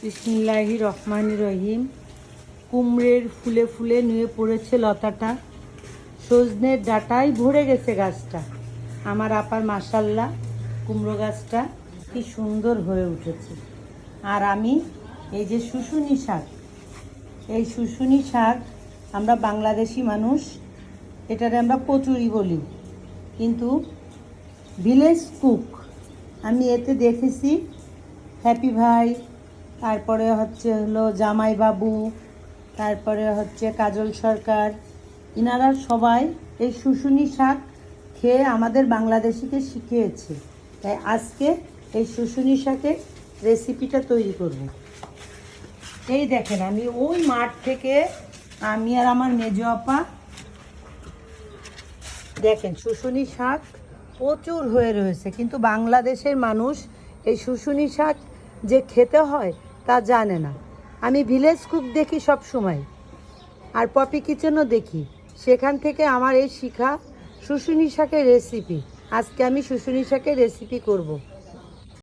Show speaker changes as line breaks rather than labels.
বিসমিল্লাহির রহমানির রহিম। কুমড়ের ফুলে ফুলে নুয়ে পড়েছে লতাটা, সজনের ডাঁটাই ভরে গেছে গাছটা। আমার আপার মাশাল্লাহ কুমড়ো গাছটা কি সুন্দর হয়ে উঠেছে। আর আমি এই যে শুশুনি শাক, এই শুশুনি শাক আমরা বাংলাদেশি মানুষ এটারে আমরা কচুরি বলি, কিন্তু ভিলেজ কুক আমি এতে দেখেছি হ্যাপি ভাই, তারপরে হলো জামাই বাবু, তারপরে কাজল সরকার, ইনারা সবাই এই শুশুনি শাক খেয়ে আমাদের বাংলাদেশিকে শিখিয়েছে। তাই আজকে এই শুশুনি শাকের রেসিপিটা তৈরি করব। এই দেখেন, আমি ওই মাঠ থেকে আমি আর আমার মেজো আপা, দেখেন শুশুনি শাক প্রচুর হয়ে রয়েছে, কিন্তু বাংলাদেশের মানুষ এই শুশুনি শাক যে খেতে হয় তা জানে না। আমি ভিলেজ কুক দেখি সব সময়, আর পপি কিচেনও দেখি, সেখান থেকে আমার এই শিখা শুশুনি শাকের রেসিপি। আজকে আমি শুশুনি শাকের রেসিপি করব।